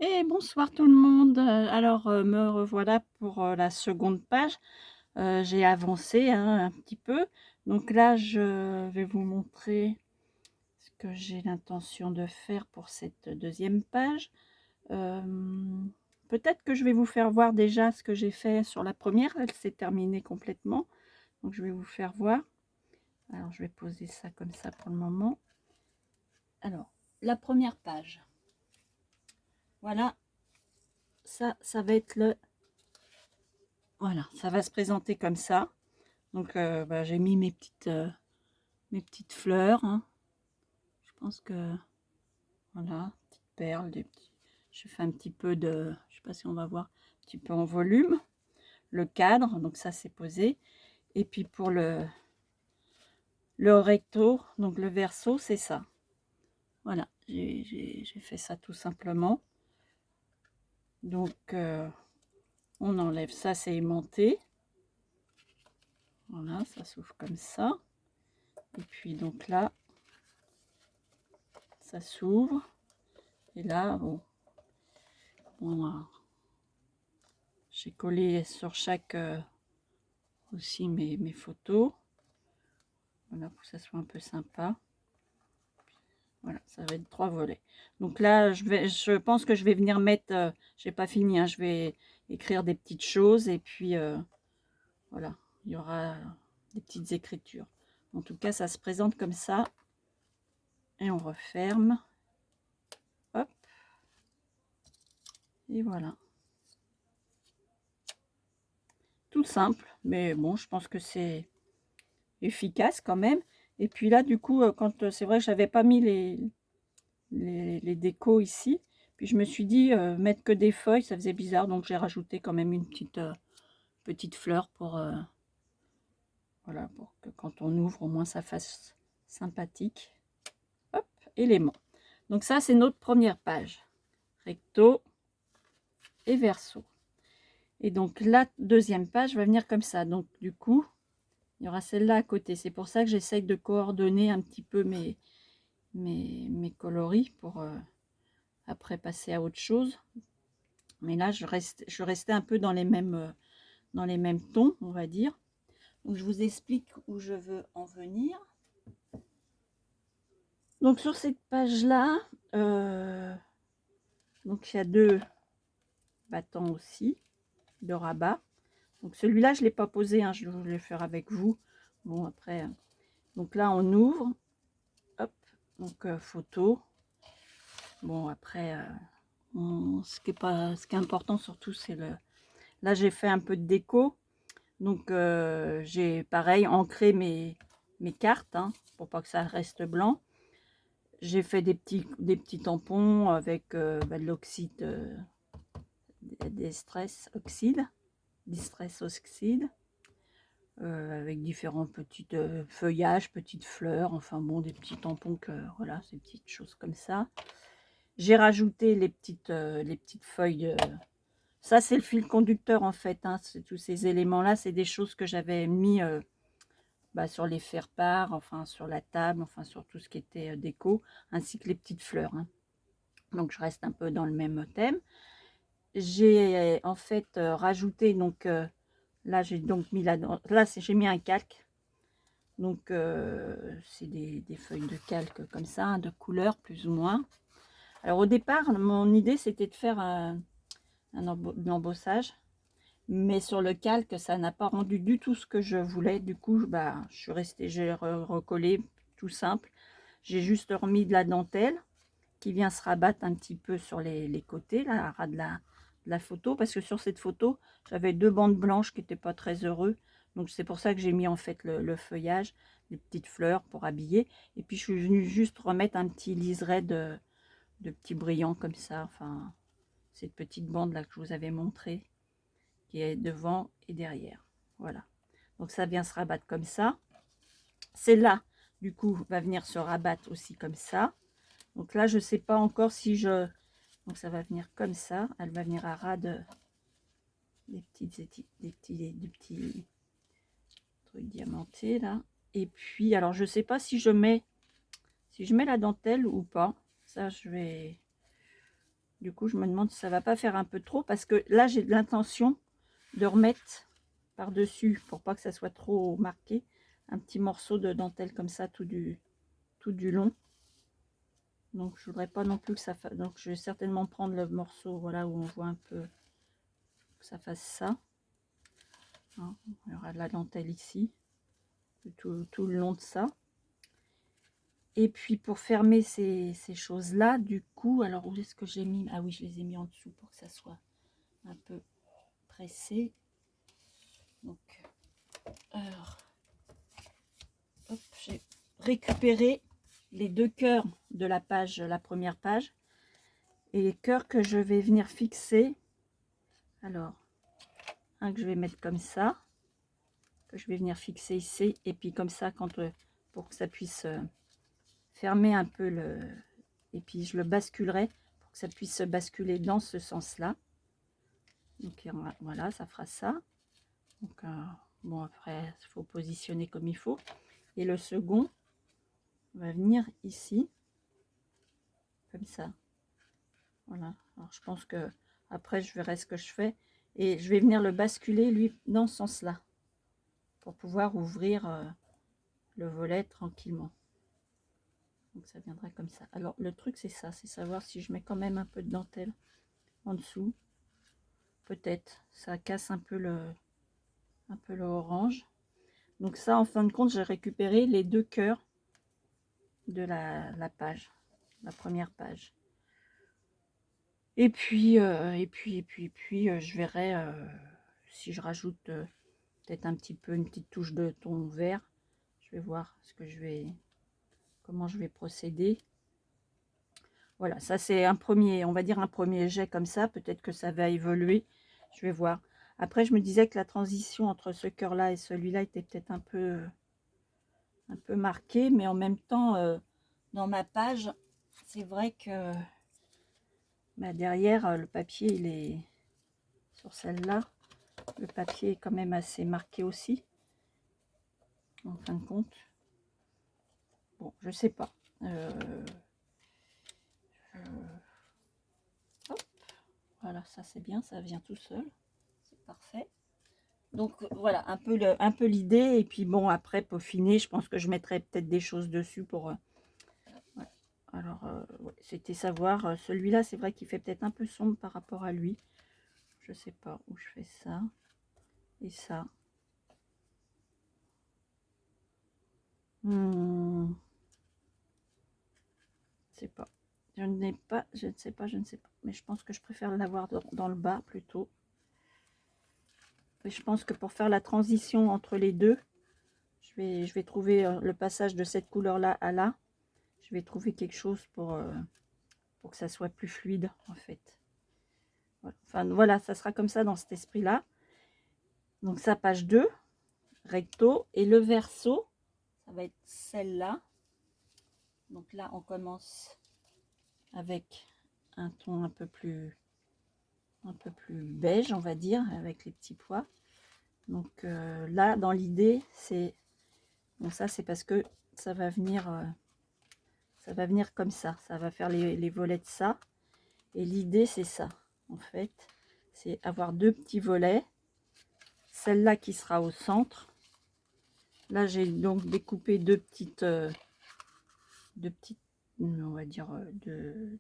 Et bonsoir tout le monde. Me revoilà pour, la seconde page. J'ai avancé, hein, un petit peu. Donc là, je vais vous montrer ce que j'ai l'intention de faire pour cette deuxième page. Hem, Peut-être que je vais vous faire voir déjà ce que j'ai fait sur la première. Elle s'est terminée complètement, donc je vais vous faire voir. Alors je vais poser ça comme ça pour le moment. Alors, la première page. Voilà, ça va être le voilà, ça va se présenter comme ça. Donc, j'ai mis mes petites fleurs, hein. Je pense que voilà, petites perles, des petits j'ai fait un petit peu de je sais pas si on va voir, un petit peu en volume. Le cadre, donc ça c'est posé. Et puis pour le recto, donc le verso, c'est ça. Voilà, j'ai fait ça tout simplement. Donc, on enlève ça, c'est aimanté. Voilà, ça s'ouvre comme ça. Et puis donc là, ça s'ouvre. Et là, bon, j'ai collé sur chaque aussi mes photos. Voilà, pour que ça soit un peu sympa. Voilà, ça va être 3 volets. Donc là, je pense que je vais venir mettre, j'ai pas fini, hein, je vais écrire des petites choses et puis voilà, il y aura des petites écritures. En tout cas, ça se présente comme ça et on referme. Hop, et voilà. Tout simple, mais bon, je pense que c'est efficace quand même. Et puis là, du coup, quand c'est vrai que j'avais pas mis les décos ici. Puis je me suis dit, mettre que des feuilles, ça faisait bizarre, donc j'ai rajouté quand même une petite fleur pour, voilà, pour que quand on ouvre, au moins ça fasse sympathique. Hop, élément. Donc ça, c'est notre première page. Recto et verso. Et donc la deuxième page va venir comme ça. Donc du coup, il y aura celle-là à côté. C'est pour ça que j'essaye de coordonner un petit peu mes coloris pour après passer à autre chose. Mais là, je restais un peu dans les mêmes tons, on va dire. Donc, je vous explique où je veux en venir. Donc, sur cette page-là, donc il y a 2 battants aussi de rabat. Donc, celui-là, je ne l'ai pas posé, hein, je voulais le faire avec vous. Bon, après, donc là, on ouvre. Hop, donc photo. Bon, après, ce qui est important surtout, c'est le... Là, j'ai fait un peu de déco. Donc, j'ai pareil ancré mes cartes, hein, pour pas que ça reste blanc. J'ai fait des petits tampons avec de l'oxyde, distress oxyde, avec différents petits feuillages, petites fleurs, enfin bon, des petits tampons que voilà, ces petites choses comme ça. J'ai rajouté les petites feuilles. Ça, c'est le fil conducteur en fait, hein, tous ces éléments-là, c'est des choses que j'avais mis sur les faire-part, enfin sur la table, enfin sur tout ce qui était déco, ainsi que les petites fleurs, hein. Donc je reste un peu dans le même thème. J'ai en fait rajouté, donc là j'ai donc mis là j'ai mis un calque. Donc c'est des feuilles de calque comme ça, hein, de couleur plus ou moins. Alors au départ, mon idée c'était de faire un embossage. Mais sur le calque, ça n'a pas rendu du tout ce que je voulais. Du coup, je suis restée, j'ai recollé tout simple. J'ai juste remis de la dentelle qui vient se rabattre un petit peu sur les côtés, là, à ras de la photo. Parce que sur cette photo, j'avais 2 bandes blanches qui n'étaient pas très heureux. Donc c'est pour ça que j'ai mis en fait le feuillage, les petites fleurs pour habiller. Et puis je suis venue juste remettre un petit liseré de petits brillants comme ça. Enfin, cette petite bande là que je vous avais montré, qui est devant et derrière. Voilà. Donc ça vient se rabattre comme ça. Celle-là, du coup, va venir se rabattre aussi comme ça. Donc là, je ne sais pas encore si je... Donc ça va venir comme ça. Elle va venir à ras des petits trucs diamantés là. Et puis, alors je ne sais pas si je mets la dentelle ou pas. Ça, je vais... Du coup, je me demande si ça va pas faire un peu trop, parce que là, j'ai de l'intention de remettre par-dessus, pour pas que ça soit trop marqué, un petit morceau de dentelle comme ça tout du long. Donc, je voudrais pas non plus que ça fasse... Donc, je vais certainement prendre le morceau, voilà, où on voit un peu que ça fasse ça. Hein, il y aura de la dentelle ici, tout le long de ça. Et puis, pour fermer ces choses-là, du coup, alors, où est-ce que j'ai mis? Ah oui, je les ai mis en dessous pour que ça soit un peu pressé. Donc, alors, hop, j'ai récupéré les deux cœurs de la page, la première page, et les cœurs que je vais venir fixer. Alors, un que je vais mettre comme ça, que je vais venir fixer ici, et puis comme ça, quand pour que ça puisse fermer un peu le, et puis je le basculerai pour que ça puisse se basculer dans ce sens-là. Donc voilà, ça fera ça. Donc bon, après, il faut positionner comme il faut. Et le second va venir ici, comme ça. Voilà. Alors je pense que après je verrai ce que je fais et je vais venir le basculer lui dans ce sens-là pour pouvoir ouvrir le volet tranquillement. Donc ça viendra comme ça. Alors le truc c'est ça, c'est savoir si je mets quand même un peu de dentelle en dessous. Peut-être ça casse un peu le orange. Donc ça, en fin de compte, j'ai récupéré les deux cœurs de la page, la première page. Et puis, je verrai si je rajoute peut-être un petit peu une petite touche de ton vert. Je vais voir comment je vais procéder. Voilà, ça c'est un premier, on va dire un premier jet comme ça. Peut-être que ça va évoluer. Je vais voir. Après, je me disais que la transition entre ce cœur-là et celui-là était peut-être un peu marquée, mais en même temps, dans ma page, c'est vrai que bah, derrière, le papier, il est sur celle-là. Le papier est quand même assez marqué aussi, en fin de compte. Bon, je sais pas. Hop, voilà, ça c'est bien, ça vient tout seul. C'est parfait. Donc voilà, un peu l'idée. Et puis bon, après, peaufiner, je pense que je mettrai peut-être des choses dessus pour... ouais. Alors, ouais, c'était savoir. Celui-là, c'est vrai qu'il fait peut-être un peu sombre par rapport à lui. Je sais pas où je fais ça. Et ça. Je sais pas. Je ne sais pas. Mais je pense que je préfère l'avoir dans le bas plutôt. Et je pense que pour faire la transition entre les deux, je vais trouver le passage de cette couleur-là à là. Je vais trouver quelque chose pour que ça soit plus fluide, en fait. Voilà. Enfin, voilà, ça sera comme ça dans cet esprit-là. Donc, ça, page 2, recto. Et le verso, ça va être celle-là. Donc là, on commence avec un ton un peu plus beige, on va dire, avec les petits pois. Donc là, dans l'idée, c'est... Bon, ça, c'est parce que ça va venir comme ça. Ça va faire les volets de ça. Et l'idée, c'est ça, en fait. C'est avoir deux petits volets. Celle-là qui sera au centre. Là, j'ai donc découpé deux petites, on va dire, je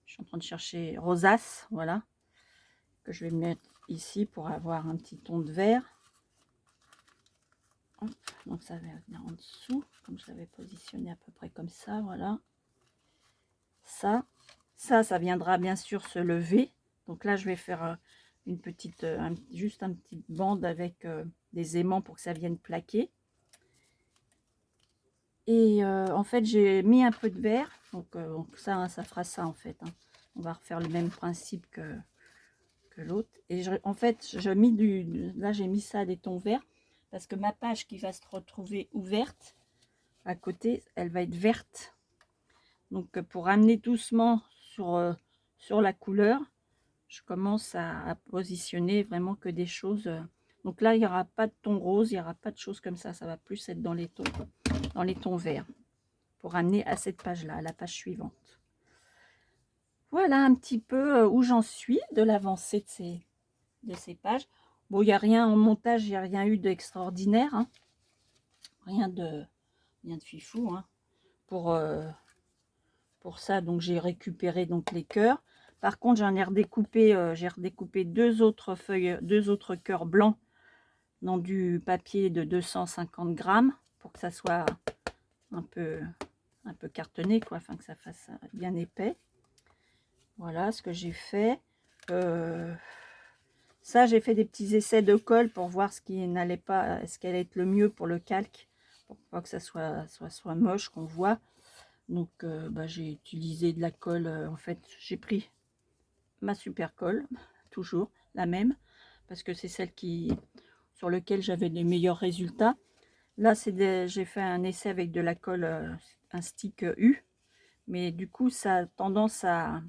suis en train de chercher rosaces, voilà. Que je vais mettre ici pour avoir un petit ton de vert. Hop, donc ça va venir en dessous, comme je l'avais positionné à peu près comme ça, voilà. Ça viendra bien sûr se lever. Donc là, je vais faire une petite, juste un petit bande avec des aimants pour que ça vienne plaquer. Et en fait, j'ai mis un peu de vert. Donc ça fera ça en fait. Hein. On va refaire le même principe que l'autre. Et en fait, là, j'ai mis ça des tons verts. Parce que ma page qui va se retrouver ouverte, à côté, elle va être verte. Donc pour amener doucement sur la couleur, je commence à positionner vraiment que des choses. Donc là, il n'y aura pas de ton rose, il n'y aura pas de choses comme ça. Ça va plus être dans les tons verts. Pour amener à cette page-là, à la page suivante. Voilà un petit peu où j'en suis de l'avancée de ces pages. Bon, il n'y a rien en montage, il n'y a rien eu d'extraordinaire, hein. Rien de fifou, hein. Pour ça, donc j'ai récupéré donc les cœurs. Par contre, j'en ai redécoupé, j'ai redécoupé deux autres feuilles, deux autres cœurs blancs dans du papier de 250 grammes pour que ça soit un peu cartonné, quoi, afin que ça fasse bien épais. Voilà ce que j'ai fait. Ça, j'ai fait des petits essais de colle pour voir ce qui n'allait pas, ce qui allait être le mieux pour le calque, pour pas que ça soit moche qu'on voit. Donc, j'ai utilisé de la colle. En fait, j'ai pris ma super colle, toujours la même, parce que c'est celle sur lequel j'avais les meilleurs résultats. Là, j'ai fait un essai avec de la colle, un stick U, mais du coup, ça a tendance à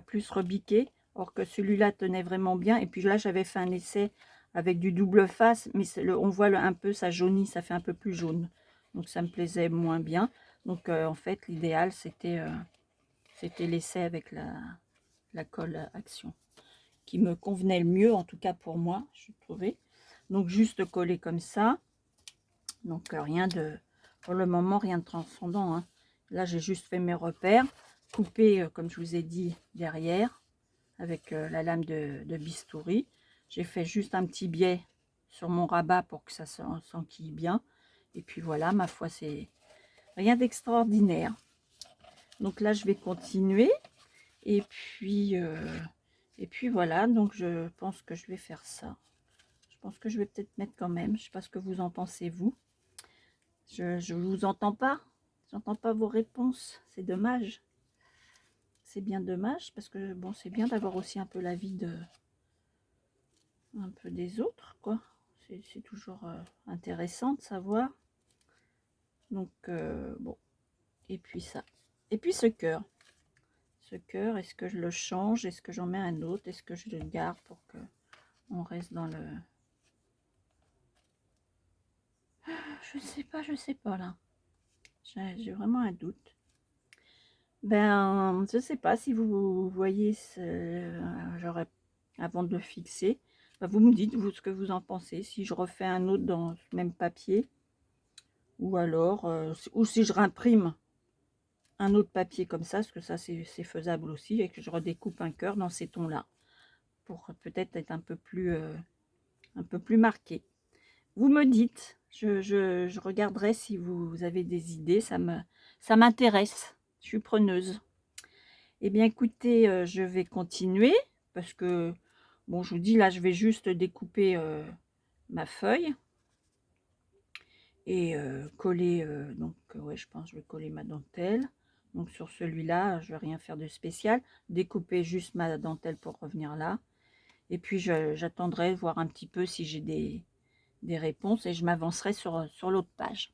plus rebiquer, or que celui-là tenait vraiment bien. Et puis là, j'avais fait un essai avec du double face, mais on voit un peu, ça jaunit, ça fait un peu plus jaune. Donc, ça me plaisait moins bien. Donc, en fait, l'idéal, c'était l'essai avec la colle Action, qui me convenait le mieux, en tout cas pour moi, je trouvais. Donc, juste coller comme ça. Donc, rien de, pour le moment, rien de transcendant, hein. Là, j'ai juste fait mes repères, coupé, comme je vous ai dit, derrière, avec la lame de bistouri. J'ai fait juste un petit biais sur mon rabat pour que ça s'enquille bien. Et puis voilà, ma foi, c'est rien d'extraordinaire. Donc là, je vais continuer. Et puis voilà, donc je pense que je vais faire ça. Je pense que je vais peut-être mettre quand même. Je ne sais pas ce que vous en pensez, vous. Je vous entends pas. J'entends pas vos réponses. C'est dommage. C'est bien dommage parce que bon, c'est bien d'avoir aussi un peu l'avis un peu des autres, quoi. C'est toujours intéressant de savoir. Donc bon, et puis ça. Et puis ce cœur. Ce cœur, est-ce que je le change? Est-ce que j'en mets un autre? Est-ce que je le garde pour que on reste dans le... je sais pas là. J'ai vraiment un doute. Ben, je sais pas si vous voyez j'aurais, avant de le fixer, ben, vous me dites vous ce que vous en pensez. Si je refais un autre dans ce même papier, ou alors, ou si je réimprime un autre papier comme ça, parce que ça c'est faisable aussi, et que je redécoupe un cœur dans ces tons-là, pour peut-être être un peu plus marqué. Vous me dites, je regarderai si vous avez des idées, ça m'intéresse, je suis preneuse. Eh bien écoutez, je vais continuer, parce que, bon, je vous dis, là, je vais juste découper ma feuille, et coller, donc ouais, je pense que je vais coller ma dentelle. Donc sur celui-là, je vais rien faire de spécial, découper juste ma dentelle pour revenir là. Et puis j'attendrai voir un petit peu si j'ai des réponses, et je m'avancerai sur l'autre page.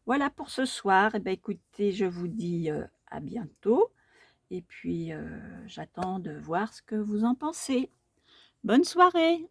Voilà pour ce soir. Et ben écoutez, je vous dis à bientôt. Et puis j'attends de voir ce que vous en pensez. Bonne soirée!